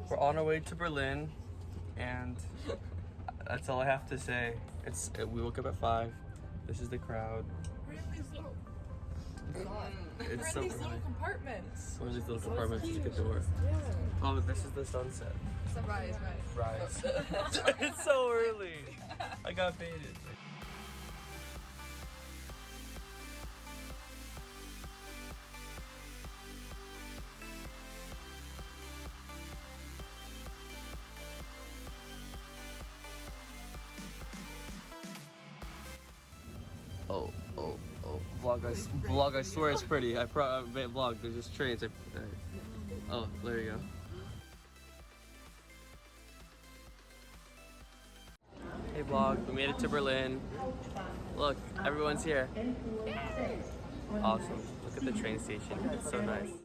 We're on our way to Berlin, and that's all I have to say. We woke up at 5. This is the crowd. We're in these little, It's so little compartments. One of these little compartments is a good door. Yeah. Oh, this is the sunset. Sunrise, Rise. It's so early. I got baited. Oh. Vlog, I swear it's pretty. Vlog, there's just trains. Oh, there you go. Hey vlog, we made it to Berlin. Look, everyone's here. Awesome. Look at the train station. It's so nice. Come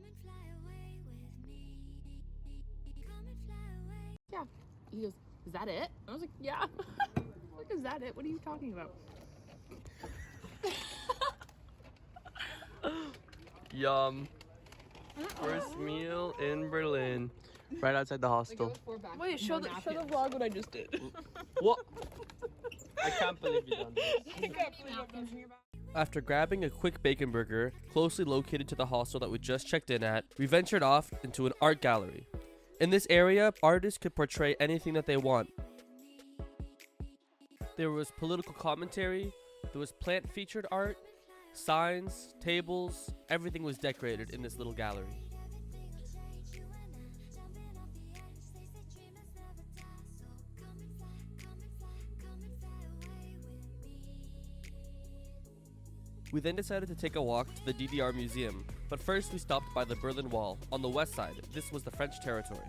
and fly away with me. Come and fly away with me. Come and fly away. Yeah. He goes, is that it? I was like, yeah. Like, is that it? What are you talking about? Yum. First meal in Berlin. Right outside the hostel. Wait, show the vlog what I just did. What? I can't believe you done this. After grabbing a quick bacon burger, closely located to the hostel that we just checked in at, we ventured off into an art gallery. In this area, artists could portray anything that they want. There was political commentary, there was plant-featured art, signs, tables, everything was decorated in this little gallery. We then decided to take a walk to the DDR Museum, but first we stopped by the Berlin Wall, on the west side. This was the French territory.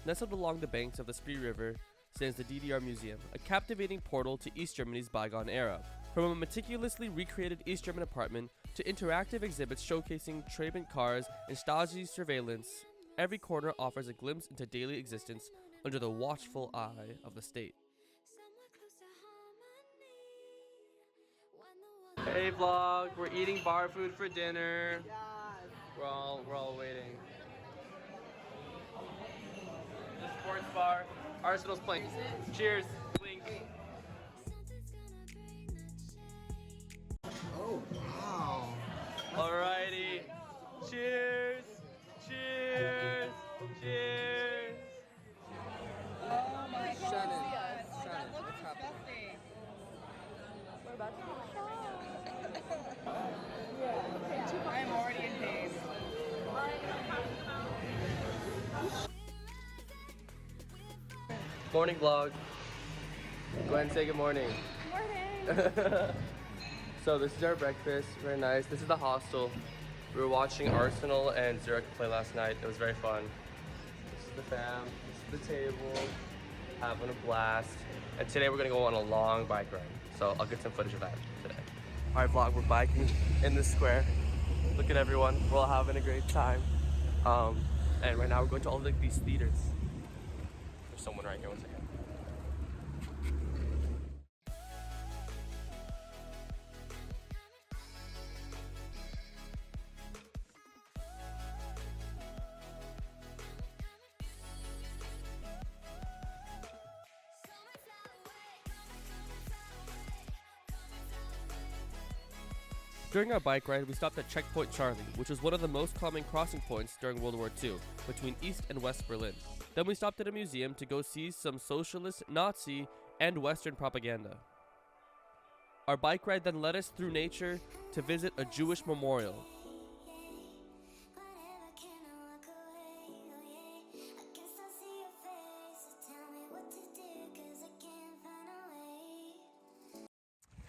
Nestled along the banks of the Spree River stands the DDR Museum, a captivating portal to East Germany's bygone era. From a meticulously recreated East German apartment to interactive exhibits showcasing Trabant cars and Stasi surveillance, every corner offers a glimpse into daily existence under the watchful eye of the state. Hey vlog, we're eating bar food for dinner. We're all waiting. The sports bar. Arsenal's playing. Cheers. Blink. Oh, wow. Alrighty. Cheers. Cheers. Cheers. Oh my God. Shannon, That looks what's happening? disgusting. We're about to take a shot. I am already in pain. Morning vlog. Go ahead and say good morning. Morning. So this is our breakfast. Very nice. This is the hostel. We were watching Arsenal and Zurich play last night. It was very fun. This is the fam. This is the table. Having a blast. And today we're gonna go on a long bike ride. So I'll get some footage of that today. Alright vlog, we're biking in the square. Look at everyone. We're all having a great time. And right now we're going to all like these theaters. There's someone right here, one second. During our bike ride, we stopped at Checkpoint Charlie, which was one of the most common crossing points during World War II, between East and West Berlin. Then we stopped at a museum to go see some socialist, Nazi, and Western propaganda. Our bike ride then led us through nature to visit a Jewish memorial.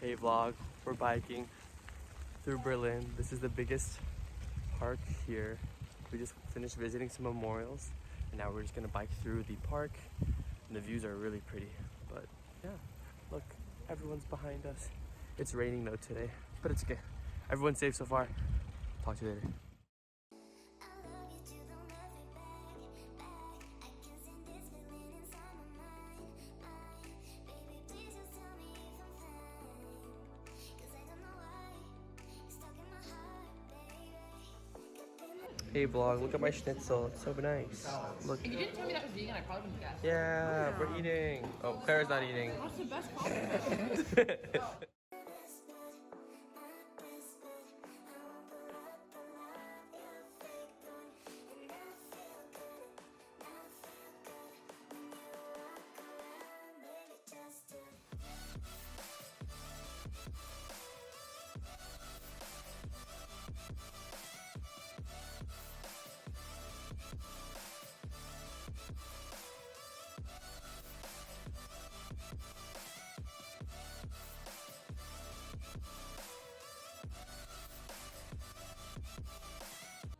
Hey vlog, we're biking through Berlin. This is the biggest park here. We just finished visiting some memorials and now we're just gonna bike through the park and the views are really pretty. But yeah, look, everyone Everyone's behind us. It's raining though today, but it's okay. Everyone's safe so far. Talk to you later. Hey vlog, look at my schnitzel. It's so nice. Look. If you didn't tell me that was vegan, I probably wouldn't guess. Yeah, we're eating. Oh, Claire's not eating. What's the best compliment?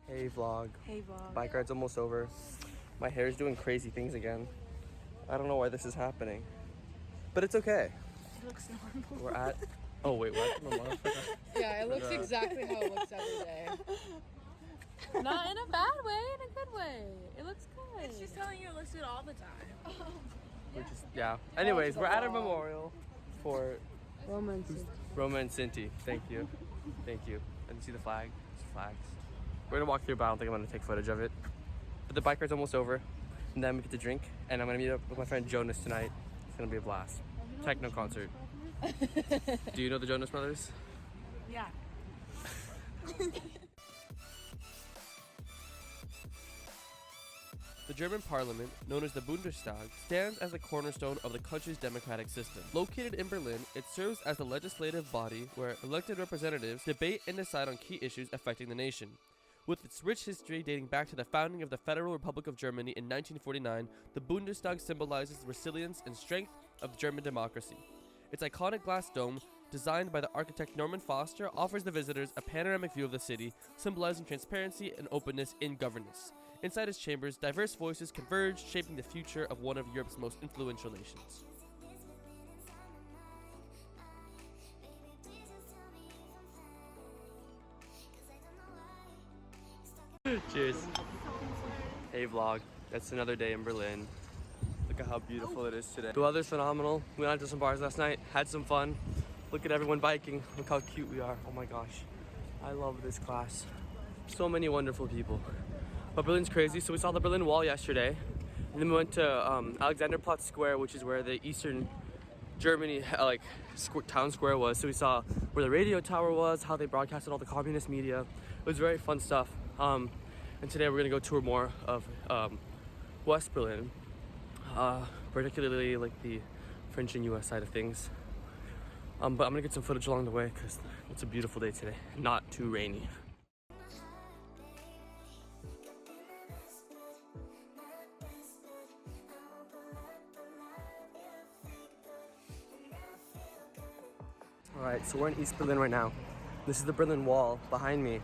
Hey vlog. Hey vlog. Bike ride's almost over. My hair is doing crazy things again. I don't know why this is happening, but it's okay. It looks normal. We're at. Oh wait, we're at the mall. Yeah, it looks exactly how it looks every day. Not in a bad way, in a good way. It looks good. It's just telling you it looks good all the time. We're just, yeah. Anyways, we're at a memorial for Roma and Cinti. Thank you. Thank you. And you see the flag? It's flags. We're gonna walk through, but I don't think I'm gonna take footage of it. But the bike ride's almost over, and then we get to drink, and I'm gonna meet up with my friend Jonas tonight. It's gonna be a blast. Techno concert. Do you know the Jonas Brothers? Yeah. The German parliament, known as the Bundestag, stands as the cornerstone of the country's democratic system. Located in Berlin, it serves as the legislative body where elected representatives debate and decide on key issues affecting the nation. With its rich history dating back to the founding of the Federal Republic of Germany in 1949, the Bundestag symbolizes the resilience and strength of German democracy. Its iconic glass dome, designed by the architect Norman Foster, offers the visitors a panoramic view of the city, symbolizing transparency and openness in governance. Inside its chambers, diverse voices converge, shaping the future of one of Europe's most influential nations. Cheers. Hey vlog, that's another day in Berlin. Look at how beautiful it is today. The weather's phenomenal. We went out to some bars last night, had some fun. Look at everyone biking. Look how cute we are. Oh my gosh. I love this class. So many wonderful people. But Berlin's crazy, so we saw the Berlin Wall yesterday. And then we went to Alexanderplatz Square, which is where the Eastern Germany town square was. So we saw where the radio tower was, how they broadcasted all the communist media. It was very fun stuff. And today we're gonna go tour more of West Berlin, particularly like the French and US side of things. But I'm gonna get some footage along the way because it's a beautiful day today, not too rainy. Alright, so we're in East Berlin right now. This is the Berlin Wall behind me.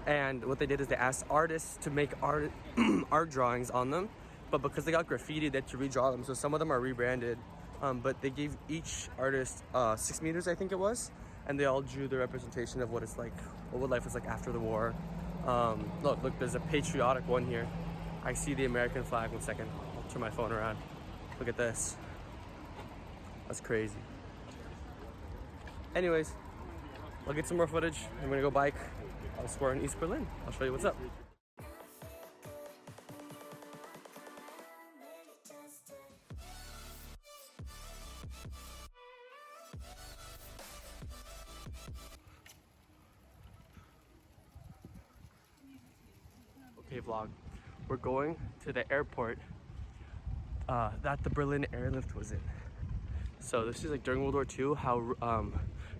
And what they did is they asked artists to make art drawings on them, but because they got graffiti, they had to redraw them. So some of them are rebranded, but they gave each artist 6 meters, I think it was, and they all drew the representation of what it's like, what life was like after the war. Look, there's a patriotic one here. I see the American flag. 1 second, I'll turn my phone around. Look at this. That's crazy. Anyways, I'll get some more footage. I'm gonna go bike. We're in East Berlin. I'll show you what's up. Okay, vlog. We're going to the airport that the Berlin airlift was in. So this is like during World War II, how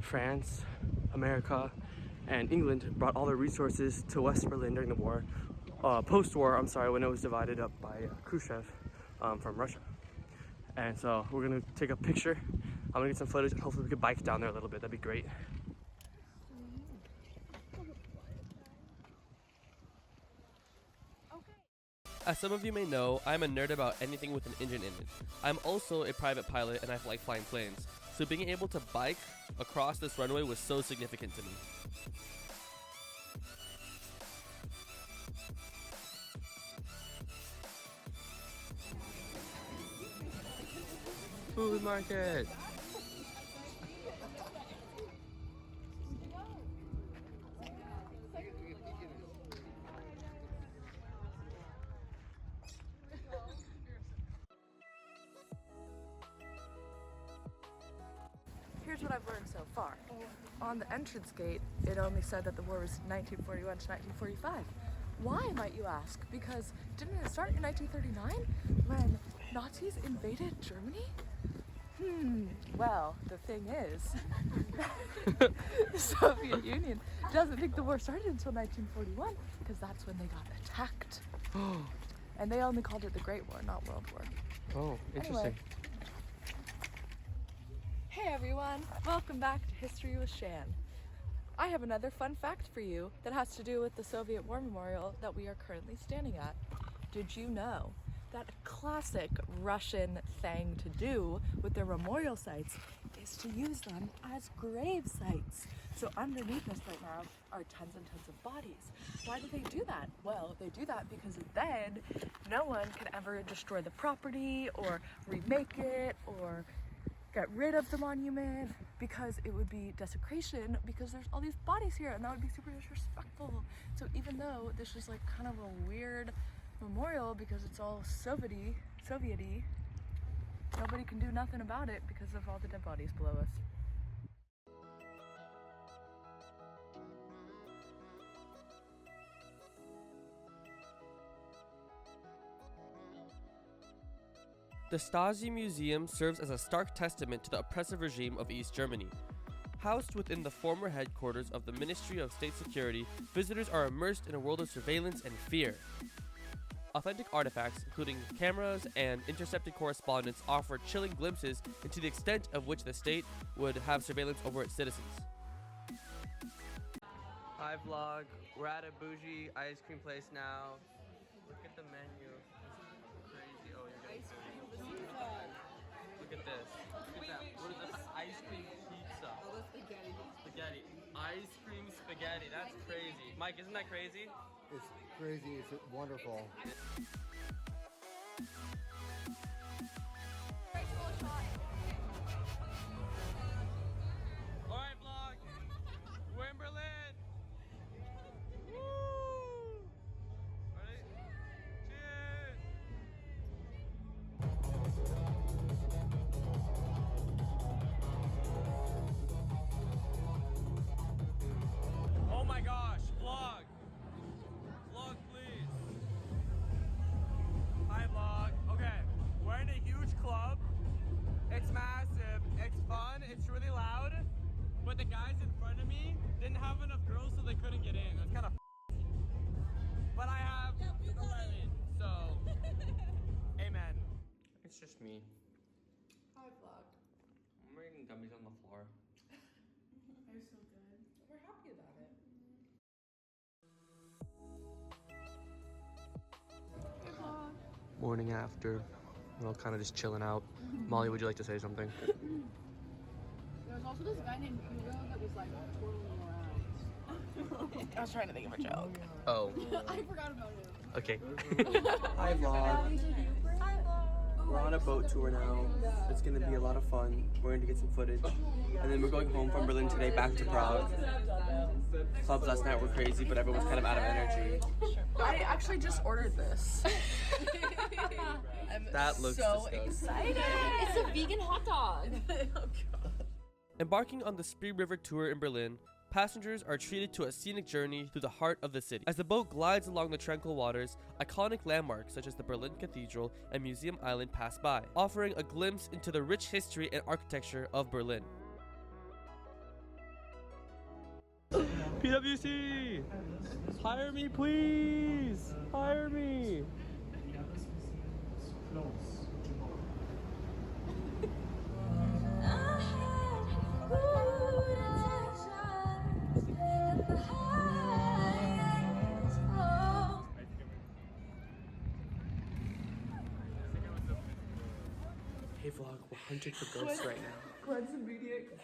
France, America, and England brought all their resources to West Berlin during the war, post-war, I'm sorry, when it was divided up by Khrushchev from Russia. And so we're gonna take a picture. I'm gonna get some footage and hopefully we can bike down there a little bit. That'd be great. As some of you may know, I'm a nerd about anything with an engine in it. I'm also a private pilot and I like flying planes. so being able to bike across this runway was so significant to me. Food market. Here's what I've learned so far. On the entrance gate, it only said that the war was 1941 to 1945. Why, might you ask? Because didn't it start in 1939 when Nazis invaded Germany? Well, the thing is, the Soviet Union doesn't think the war started until 1941 because that's when they got attacked. And they only called it the Great War, not World War. Oh, interesting. Anyway. Hey everyone, welcome back to History with Shan. I have another fun fact for you that has to do with the Soviet War Memorial that we are currently standing at. Did you know that a classic Russian thing to do with their memorial sites is to use them as grave sites? So underneath us right now are tons and tons of bodies. Why do they do that? Well, they do that because then no one can ever destroy the property or remake it or get rid of the monument, because it would be desecration, because there's all these bodies here and that would be super disrespectful. So even though this is like kind of a weird memorial because it's all Soviety, nobody can do nothing about it because of all the dead bodies below us. The Stasi Museum serves as a stark testament to the oppressive regime of East Germany. Housed within the former headquarters of the Ministry of State Security, visitors are immersed in a world of surveillance and fear. Authentic artifacts, including cameras and intercepted correspondence, offer chilling glimpses into the extent of which the state would have surveillance over its citizens. Hi vlog, we're at a bougie ice cream place now. Look at the menu. It's crazy. Oh, you're getting food. Look at this. Look at that. What is this? Ice cream pizza. Oh, that's spaghetti. Spaghetti. Ice cream spaghetti. That's crazy. Mike, isn't that crazy? It's crazy. It's wonderful. Alright vlog, we're in Berlin. Woo! Ready? Cheers! Oh my gosh, vlog! Vlog please! Hi vlog. Okay, we're in a huge club. It's massive, it's fun, it's really loud, but the guys in front of me didn't have enough girls so they couldn't get in. That's kind of but I have 11, so amen. It's just me. Hi vlog. I'm eating gummies on the floor. They're so good. We're happy about it. Hey vlog. Morning after, we're all kind of just chilling out. Molly, would you like to say something? There's also this guy named Hugo that was like twirling around. I was trying to think of a joke. Oh, I forgot about him. okay. Hi vlog. We're on a boat tour now. It's gonna be a lot of fun. We're going to get some footage. And then we're going home from Berlin today back to Prague. Clubs last night were crazy, but everyone's kind of out of energy. I actually just ordered this. I'm That looks so disgusting. excited. It's a vegan hot dog. Embarking on the Spree River tour in Berlin, passengers are treated to a scenic journey through the heart of the city. As the boat glides along the tranquil waters, iconic landmarks such as the Berlin Cathedral and Museum Island pass by, offering a glimpse into the rich history and architecture of Berlin. PwC! Hire me, please! Hire me! Hey vlog, we're hunting for ghosts right now. Gwen's immediate.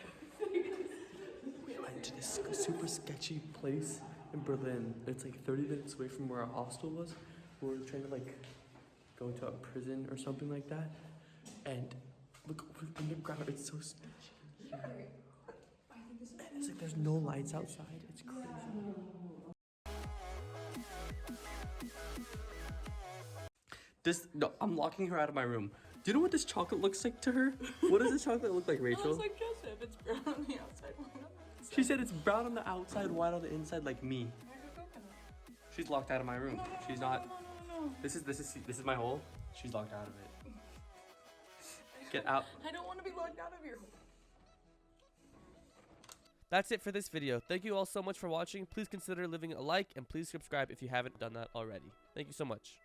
We went to this super sketchy place in Berlin. It's like 30 minutes away from where our hostel was. We were trying to like go to a prison or something like that. And look, we're underground. It's so sketchy. And it's like there's no lights outside. It's crazy. No, I'm locking her out of my room. Do you know what this chocolate looks like to her? What does this chocolate look like, Rachel? It looks like Joseph. It's brown on the outside, white on the inside. She said it's brown on the outside, white on the inside, like me. She's locked out of my room. She's not. No. This is my hole. She's locked out of it. Get out. I don't want to be locked out of your hole. That's it for this video. Thank you all so much for watching. Please consider leaving a like and please subscribe if you haven't done that already. Thank you so much.